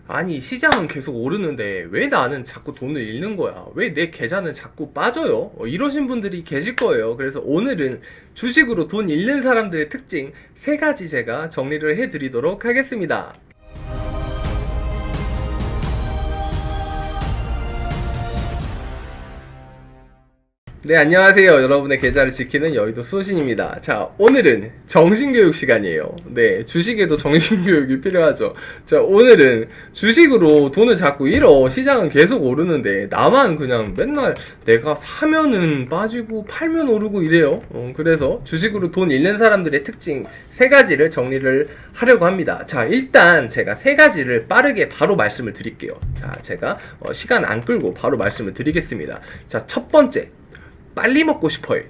아니, 시장은 계속 오르는데 왜 나는 자꾸 돈을 잃는 거야? 왜 내 계좌는 자꾸 빠져요? 이러신 분들이 계실 거예요. 그래서 오늘은 주식으로 돈 잃는 사람들의 특징 3가지 제가 정리를 해드리도록 하겠습니다. 네, 안녕하세요. 여러분의 계좌를 지키는 여의도 수호신입니다. 자, 오늘은 정신교육 시간이에요. 네, 주식에도 정신교육이 필요하죠. 자, 오늘은 주식으로 돈을 자꾸 잃어. 시장은 계속 오르는데, 나만 그냥 맨날 내가 사면은 빠지고 팔면 오르고 이래요. 그래서 주식으로 돈 잃는 사람들의 특징 3가지를 정리를 하려고 합니다. 자, 일단 제가 3가지를 빠르게 바로 말씀을 드릴게요. 자, 제가 시간 안 끌고 바로 말씀을 드리겠습니다. 자, 첫 번째. 빨리 먹고 싶어해.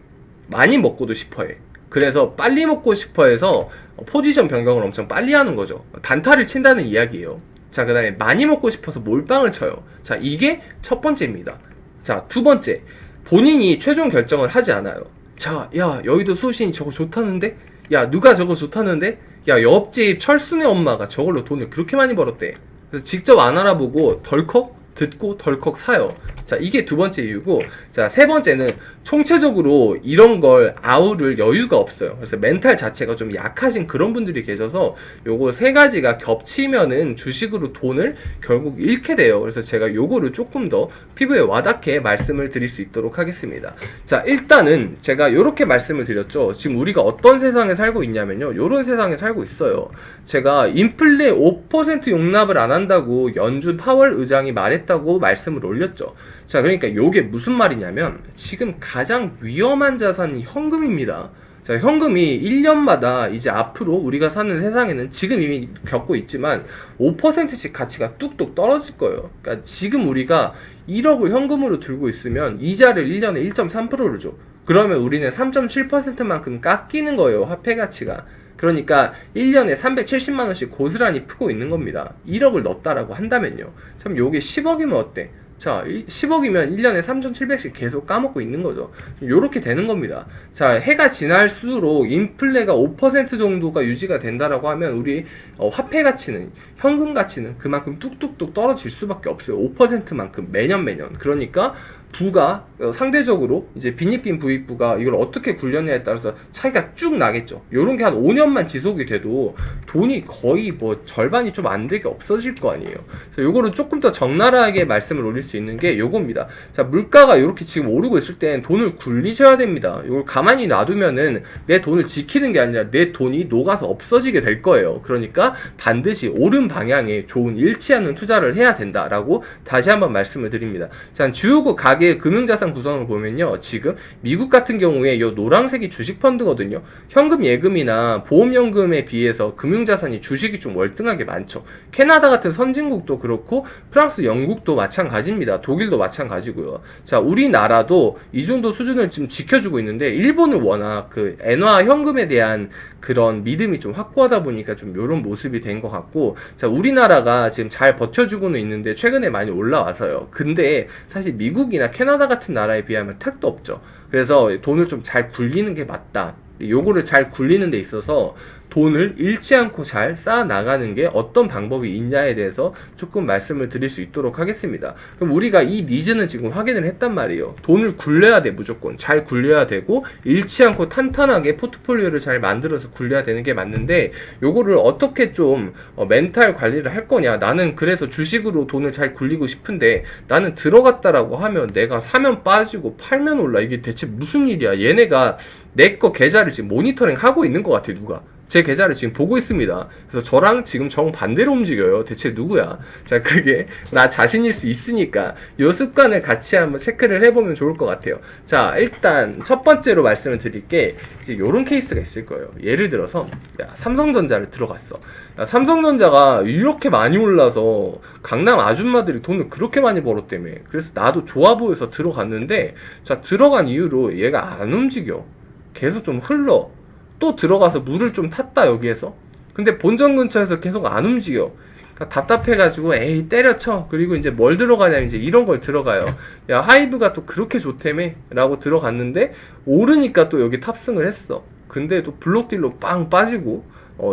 많이 먹고도 싶어해. 그래서 빨리 먹고 싶어해서 포지션 변경을 엄청 빨리 하는 거죠. 단타를 친다는 이야기예요. 자, 그 다음에 많이 먹고 싶어서 몰빵을 쳐요. 자, 이게 첫 번째입니다. 자, 두 번째. 본인이 최종 결정을 하지 않아요. 자, 야, 여의도 수호신이 저거 좋다는데? 야, 누가 저거 좋다는데? 야, 옆집 철순의 엄마가 저걸로 돈을 그렇게 많이 벌었대. 그래서 직접 안 알아보고 덜컥 듣고 덜컥 사요. 자, 이게 두 번째 이유고, 자, 세 번째는 총체적으로 이런 걸 아우를 여유가 없어요. 그래서 멘탈 자체가 좀 약하신 그런 분들이 계셔서 요거 3가지가 겹치면은 주식으로 돈을 결국 잃게 돼요. 그래서 제가 요거를 조금 더 피부에 와닿게 말씀을 드릴 수 있도록 하겠습니다. 자, 일단은 제가 요렇게 말씀을 드렸죠. 지금 우리가 어떤 세상에 살고 있냐면요, 요런 세상에 살고 있어요. 제가 인플레 5% 용납을 안 한다고 연준 파월 의장이 말했다고 말씀을 올렸죠. 자, 그러니까 요게 무슨 말이냐면 지금 가장 위험한 자산이 현금입니다. 자, 현금이 1년마다 이제 앞으로 우리가 사는 세상에는 지금 이미 겪고 있지만 5%씩 가치가 뚝뚝 떨어질 거예요. 그러니까 지금 우리가 1억을 현금으로 들고 있으면 이자를 1년에 1.3%를 줘. 그러면 우리는 3.7%만큼 깎이는 거예요, 화폐 가치가. 그러니까 1년에 370만 원씩 고스란히 푸고 있는 겁니다. 1억을 넣었다라고 한다면요. 참 요게 10억이면 어때? 자, 10억이면 1년에 3,700씩 계속 까먹고 있는 거죠. 요렇게 되는 겁니다. 자, 해가 지날수록 인플레가 5% 정도가 유지가 된다라고 하면 우리 화폐 가치는, 현금 가치는 그만큼 뚝뚝뚝 떨어질 수밖에 없어요. 5%만큼 매년. 그러니까 부가 상대적으로 이제 빈익빈 부익부가 이걸 어떻게 굴렸냐에 따라서 차이가 쭉 나겠죠. 요런 게 한 5년만 지속이 돼도 돈이 거의 뭐 절반이 좀 안 되게 없어질 거 아니에요. 그래서 요거를 조금 더 적나라하게 말씀을 올릴 수 있는 게 요겁니다. 자, 물가가 요렇게 지금 오르고 있을 땐 돈을 굴리셔야 됩니다. 요걸 가만히 놔두면은 내 돈을 지키는 게 아니라 내 돈이 녹아서 없어지게 될 거예요. 그러니까 반드시 옳은 방향에 좋은 잃지 않는 투자를 해야 된다라고 다시 한번 말씀을 드립니다. 자, 주요국 가계 금융자산 구성을 보면요, 지금 미국 같은 경우에 요 노란색이 주식펀드거든요. 현금 예금이나 보험연금에 비해서 금융자산이 주식이 좀 월등하게 많죠. 캐나다 같은 선진국도 그렇고 프랑스, 영국도 마찬가지입니다. 독일도 마찬가지고요. 자, 우리나라도 이 정도 수준을 지금 지켜주고 있는데 일본은 워낙 그 엔화 현금에 대한 그런 믿음이 좀 확고하다 보니까 좀 이런 모습이 된 것 같고, 자, 우리나라가 지금 잘 버텨주고는 있는데 최근에 많이 올라와서요. 근데 사실 미국이나 캐나다 같은 나라에 비하면 택도 없죠. 그래서 돈을 좀 잘 굴리는 게 맞다. 요거를 잘 굴리는 데 있어서 돈을 잃지 않고 잘 쌓아 나가는 게 어떤 방법이 있냐에 대해서 조금 말씀을 드릴 수 있도록 하겠습니다. 그럼 우리가 이 니즈는 지금 확인을 했단 말이에요. 돈을 굴려야 돼. 무조건 잘 굴려야 되고 잃지 않고 탄탄하게 포트폴리오를 잘 만들어서 굴려야 되는 게 맞는데, 요거를 어떻게 좀 멘탈 관리를 할 거냐. 나는 그래서 주식으로 돈을 잘 굴리고 싶은데 나는 들어갔다라고 하면 내가 사면 빠지고 팔면 올라. 이게 대체 무슨 일이야. 얘네가 내 거 계좌를 지금 모니터링 하고 있는 것 같아. 누가 제 계좌를 지금 보고 있습니다. 그래서 저랑 지금 정반대로 움직여요. 대체 누구야? 자, 그게 나 자신일 수 있으니까 요 습관을 같이 한번 체크를 해보면 좋을 것 같아요. 자, 일단 첫 번째로 말씀을 드릴 게 이제 요런 케이스가 있을 거예요. 예를 들어서 야, 삼성전자를 들어갔어. 야, 삼성전자가 이렇게 많이 올라서 강남 아줌마들이 돈을 그렇게 많이 벌었다며. 그래서 나도 좋아 보여서 들어갔는데, 자, 들어간 이후로 얘가 안 움직여. 계속 좀 흘러. 또 들어가서 물을 좀 탔다 여기에서. 근데 본전 근처에서 계속 안 움직여. 그러니까 답답해가지고 에이 때려쳐. 그리고 이제 뭘 들어가냐면 이제 이런 걸 들어가요. 야, 하이브가 또 그렇게 좋다며 라고 들어갔는데 오르니까 또 여기 탑승을 했어. 근데 또 블록딜로 빵 빠지고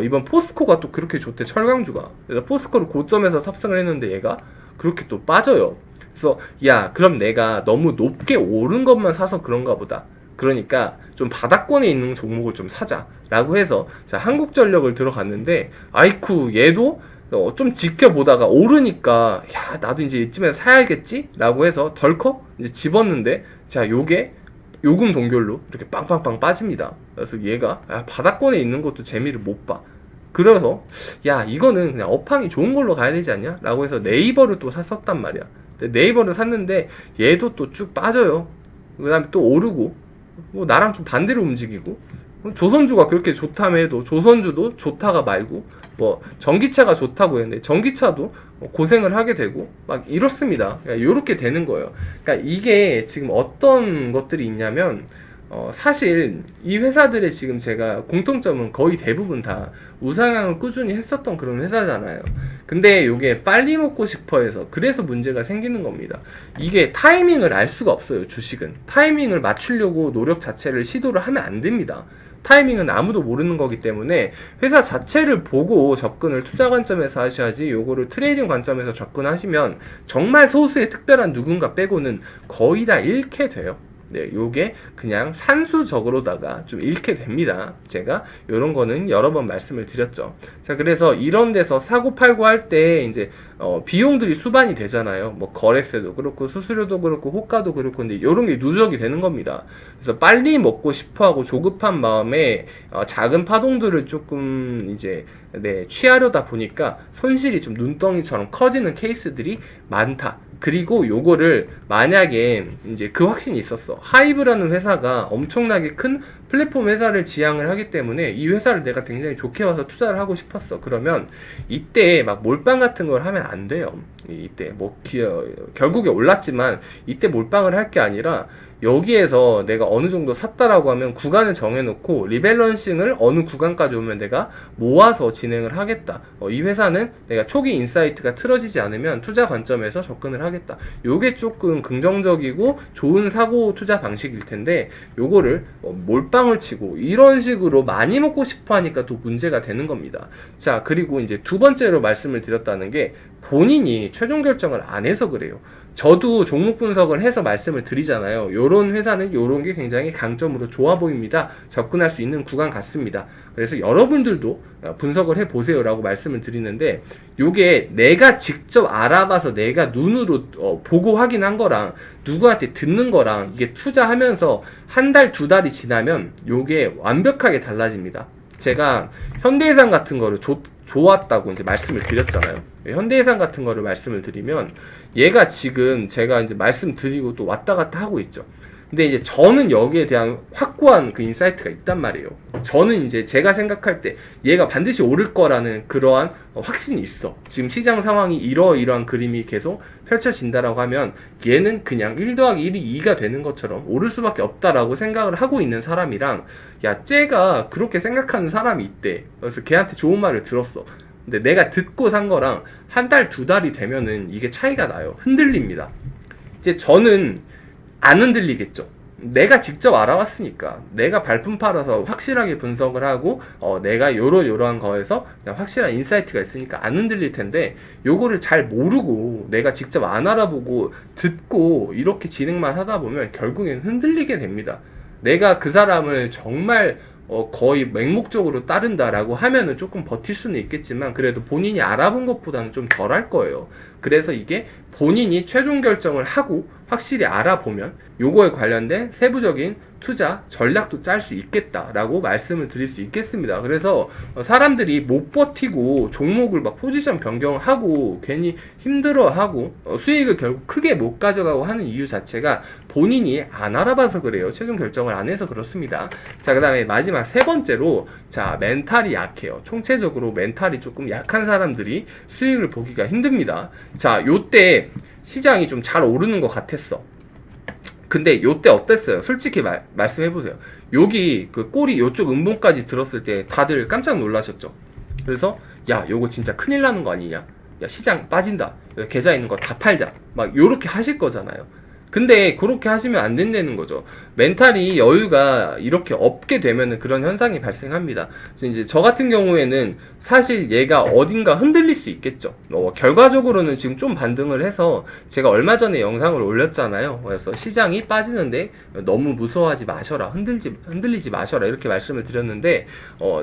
이번 포스코가 또 그렇게 좋대, 철강주가. 그래서 포스코를 고점에서 탑승을 했는데 얘가 그렇게 또 빠져요. 그래서 야, 그럼 내가 너무 높게 오른 것만 사서 그런가 보다. 그러니까 좀 바닥권에 있는 종목을 좀 사자 라고 해서 자, 한국전력을 들어갔는데, 아이쿠 얘도 좀 지켜보다가 오르니까 야, 나도 이제 이쯤에서 사야겠지 라고 해서 덜컥 이제 집었는데, 자, 요게 요금 동결로 이렇게 빵빵빵 빠집니다. 그래서 얘가 바닥권에 있는 것도 재미를 못 봐. 그래서 야, 이거는 그냥 업황이 좋은 걸로 가야 되지 않냐 라고 해서 네이버를 또 샀었단 말이야. 네이버를 샀는데 얘도 또 쭉 빠져요. 그 다음에 또 오르고, 뭐 나랑 좀 반대로 움직이고, 조선주가 그렇게 좋다며 해도 조선주도 좋다가 말고, 뭐 전기차가 좋다고 했는데 전기차도 고생을 하게 되고 막 이렇습니다. 그러니까 이렇게 되는 거예요. 그러니까 이게 지금 어떤 것들이 있냐면, 사실 이 회사들의 지금 제가 공통점은 거의 대부분 다 우상향을 꾸준히 했었던 그런 회사잖아요. 근데 이게 빨리 먹고 싶어 해서 그래서 문제가 생기는 겁니다. 이게 타이밍을 알 수가 없어요. 주식은 타이밍을 맞추려고 노력 자체를 시도를 하면 안 됩니다. 타이밍은 아무도 모르는 거기 때문에 회사 자체를 보고 접근을 투자 관점에서 하셔야지, 요거를 트레이딩 관점에서 접근하시면 정말 소수의 특별한 누군가 빼고는 거의 다 잃게 돼요. 네, 요게 그냥 산수적으로다가 좀 잃게 됩니다. 제가 요런 거는 여러 번 말씀을 드렸죠. 자, 그래서 이런 데서 사고 팔고 할 때 이제 비용들이 수반이 되잖아요. 뭐 거래세도 그렇고 수수료도 그렇고 호가도 그렇고, 근데 요런 게 누적이 되는 겁니다. 그래서 빨리 먹고 싶어하고 조급한 마음에 작은 파동들을 조금 이제 취하려다 보니까 손실이 좀 눈덩이처럼 커지는 케이스들이 많다. 그리고 요거를 만약에 이제 그 확신이 있었어. 하이브라는 회사가 엄청나게 큰 플랫폼 회사를 지향을 하기 때문에 이 회사를 내가 굉장히 좋게 봐서 투자를 하고 싶었어. 그러면 이때 막 몰빵 같은 걸 하면 안 돼요. 이때 뭐 결국에 올랐지만 이때 몰빵을 할 게 아니라, 여기에서 내가 어느 정도 샀다라고 하면 구간을 정해놓고 리밸런싱을 어느 구간까지 오면 내가 모아서 진행을 하겠다. 이 회사는 내가 초기 인사이트가 틀어지지 않으면 투자 관점에서 접근을 하겠다. 요게 조금 긍정적이고 좋은 사고 투자 방식일 텐데, 요거를 몰빵을 치고 이런 식으로 많이 먹고 싶어 하니까 또 문제가 되는 겁니다. 자, 그리고 이제 두 번째로 말씀을 드렸다는 게, 본인이 최종 결정을 안 해서 그래요. 저도 종목 분석을 해서 말씀을 드리잖아요. 요런 회사는 요런 게 굉장히 강점으로 좋아 보입니다. 접근할 수 있는 구간 같습니다. 그래서 여러분들도 분석을 해보세요 라고 말씀을 드리는데, 요게 내가 직접 알아봐서 내가 눈으로 보고 확인한 거랑 누구한테 듣는 거랑 이게 투자하면서 한 달, 두 달이 지나면 요게 완벽하게 달라집니다. 제가 현대해상 같은 거를 좋았다고 이제 말씀을 드렸잖아요. 현대해상 같은 거를 말씀을 드리면, 얘가 지금 제가 이제 말씀드리고 또 왔다 갔다 하고 있죠. 근데 이제 저는 여기에 대한 확고한 그 인사이트가 있단 말이에요. 저는 이제 제가 생각할 때 얘가 반드시 오를 거라는 그러한 확신이 있어. 지금 시장 상황이 이러이러한 그림이 계속 펼쳐진다라고 하면 얘는 그냥 1 더하기 1이 2가 되는 것처럼 오를 수밖에 없다라고 생각을 하고 있는 사람이랑, 야, 쟤가 그렇게 생각하는 사람이 있대. 그래서 걔한테 좋은 말을 들었어. 근데 내가 듣고 산 거랑 한 달, 두 달이 되면은 이게 차이가 나요. 흔들립니다. 이제 저는 안 흔들리겠죠. 내가 직접 알아왔으니까, 내가 발품 팔아서 확실하게 분석을 하고 내가 요러한 거에서 확실한 인사이트가 있으니까 안 흔들릴 텐데, 요거를 잘 모르고 내가 직접 안 알아보고 듣고 이렇게 진행만 하다 보면 결국엔 흔들리게 됩니다. 내가 그 사람을 정말 거의 맹목적으로 따른다라고 하면은 조금 버틸 수는 있겠지만, 그래도 본인이 알아본 것보다는 좀 덜 할 거예요. 그래서 이게 본인이 최종 결정을 하고 확실히 알아보면 요거에 관련된 세부적인 투자 전략도 짤 수 있겠다라고 말씀을 드릴 수 있겠습니다. 그래서 사람들이 못 버티고 종목을 막 포지션 변경하고 괜히 힘들어하고 수익을 결국 크게 못 가져가고 하는 이유 자체가 본인이 안 알아봐서 그래요. 최종 결정을 안 해서 그렇습니다. 자, 그 다음에 마지막 세 번째로, 자, 멘탈이 약해요. 총체적으로 멘탈이 조금 약한 사람들이 수익을 보기가 힘듭니다. 자, 요때 시장이 좀 잘 오르는 것 같았어. 근데 요때 어땠어요? 솔직히 말씀해보세요. 여기 그 꼬리 요쪽 음봉까지 들었을 때 다들 깜짝 놀라셨죠? 그래서 야, 요거 진짜 큰일 나는 거 아니냐? 야, 시장 빠진다. 계좌 있는 거 다 팔자. 막 요렇게 하실 거잖아요. 근데 그렇게 하시면 안 된다는 거죠. 멘탈이 여유가 이렇게 없게 되면은 그런 현상이 발생합니다. 그래서 이제 저 같은 경우에는 사실 얘가 어딘가 흔들릴 수 있겠죠. 결과적으로는 지금 좀 반등을 해서 제가 얼마 전에 영상을 올렸잖아요. 그래서 시장이 빠지는데 너무 무서워하지 마셔라, 흔들리지 마셔라 이렇게 말씀을 드렸는데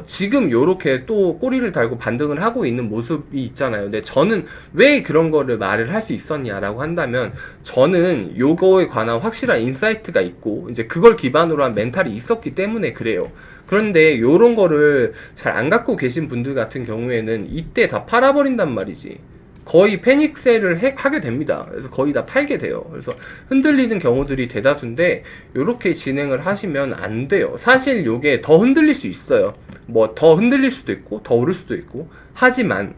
지금 요렇게 또 꼬리를 달고 반등을 하고 있는 모습이 있잖아요. 근데 저는 왜 그런 거를 말을 할 수 있었냐라고 한다면, 저는 요거에 관한 확실한 인사이트가 있고 이제 그걸 기반으로 한 멘탈이 있었기 때문에 그래요. 그런데 요런 거를 잘 안 갖고 계신 분들 같은 경우에는 이때 다 팔아버린단 말이지. 거의 패닉셀을 하게 됩니다. 그래서 거의 다 팔게 돼요. 그래서 흔들리는 경우들이 대다수인데 요렇게 진행을 하시면 안 돼요. 사실 요게 더 흔들릴 수 있어요. 뭐 더 흔들릴 수도 있고 더 오를 수도 있고, 하지만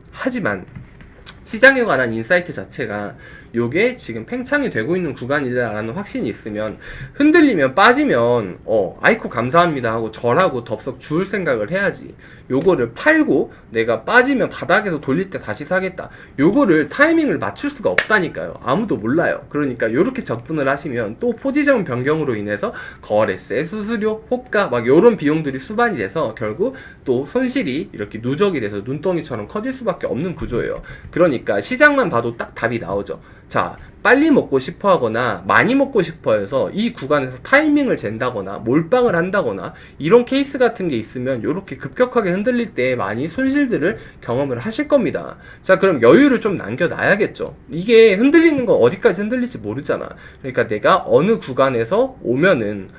시장에 관한 인사이트 자체가 요게 지금 팽창이 되고 있는 구간이다라는 확신이 있으면, 흔들리면 빠지면 아이코 감사합니다 하고 절하고 덥석 주울 생각을 해야지. 요거를 팔고 내가 빠지면 바닥에서 돌릴 때 다시 사겠다, 요거를 타이밍을 맞출 수가 없다니까요. 아무도 몰라요. 그러니까 요렇게 접근을 하시면 또 포지션 변경으로 인해서 거래세, 수수료, 호가 막 요런 비용들이 수반이 돼서 결국 또 손실이 이렇게 누적이 돼서 눈덩이처럼 커질 수밖에 없는 구조예요. 그러니까 시장만 봐도 딱 답이 나오죠. 자, 빨리 먹고 싶어 하거나 많이 먹고 싶어 해서 이 구간에서 타이밍을 잰다거나 몰빵을 한다거나 이런 케이스 같은 게 있으면 이렇게 급격하게 흔들릴 때 많이 손실들을 경험을 하실 겁니다. 자, 그럼 여유를 좀 남겨놔야겠죠. 이게 흔들리는 거 어디까지 흔들릴지 모르잖아. 그러니까 내가 어느 구간에서 오면은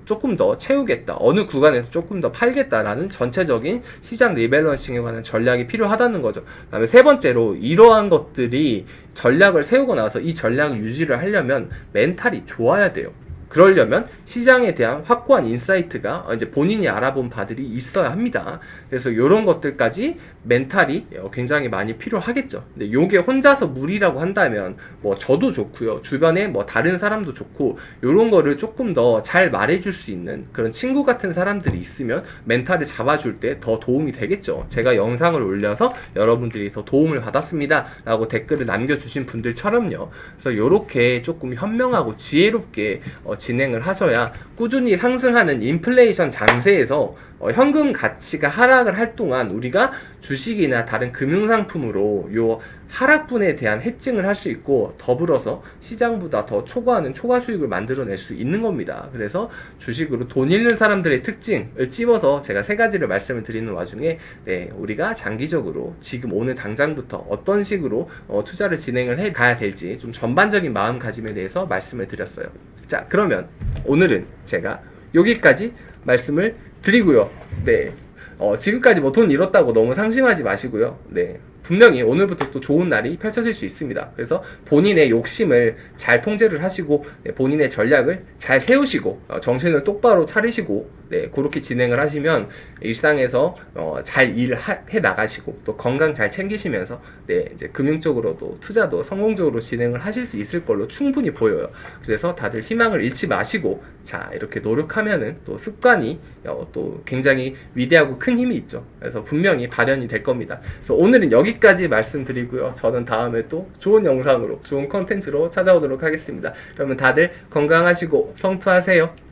조금 더 채우겠다, 어느 구간에서 조금 더 팔겠다라는 전체적인 시장 리밸런싱에 관한 전략이 필요하다는 거죠. 그 다음에 세 번째로, 이러한 것들이 전략을 세우고 나서 이 전략을 유지를 하려면 멘탈이 좋아야 돼요. 그러려면 시장에 대한 확고한 인사이트가 이제 본인이 알아본 바들이 있어야 합니다. 그래서 이런 것들까지 멘탈이 굉장히 많이 필요하겠죠. 근데 요게 혼자서 무리라고 한다면 뭐 저도 좋고요, 주변에 뭐 다른 사람도 좋고, 요런 거를 조금 더 잘 말해줄 수 있는 그런 친구 같은 사람들이 있으면 멘탈을 잡아줄 때 더 도움이 되겠죠. 제가 영상을 올려서 여러분들이 더 도움을 받았습니다 라고 댓글을 남겨주신 분들처럼요. 그래서 요렇게 조금 현명하고 지혜롭게 진행을 하셔야 꾸준히 상승하는 인플레이션 장세에서 현금 가치가 하락을 할 동안 우리가 주식이나 다른 금융상품으로 요 하락분에 대한 해칭을 할 수 있고, 더불어서 시장보다 더 초과하는 초과 수익을 만들어낼 수 있는 겁니다. 그래서 주식으로 돈 잃는 사람들의 특징을 찝어서 제가 세 가지를 말씀을 드리는 와중에, 우리가 장기적으로 지금 오늘 당장부터 어떤 식으로 투자를 진행을 해 가야 될지 좀 전반적인 마음가짐에 대해서 말씀을 드렸어요. 자, 그러면 오늘은 제가 여기까지 말씀을 드리고요. 지금까지 뭐 돈 잃었다고 너무 상심하지 마시고요. 분명히 오늘부터 또 좋은 날이 펼쳐질 수 있습니다. 그래서 본인의 욕심을 잘 통제를 하시고, 본인의 전략을 잘 세우시고, 정신을 똑바로 차리시고, 그렇게 진행을 하시면 일상에서 잘 일해 나가시고, 또 건강 잘 챙기시면서 이제 금융적으로도 투자도 성공적으로 진행을 하실 수 있을 걸로 충분히 보여요. 그래서 다들 희망을 잃지 마시고, 자, 이렇게 노력하면은 또 습관이 또 굉장히 위대하고 큰 힘이 있죠. 그래서 분명히 발현이 될 겁니다. 그래서 오늘은 여기까지 말씀드리고요. 저는 다음에 또 좋은 영상으로, 좋은 컨텐츠로 찾아오도록 하겠습니다. 그러면 다들 건강하시고 성투하세요.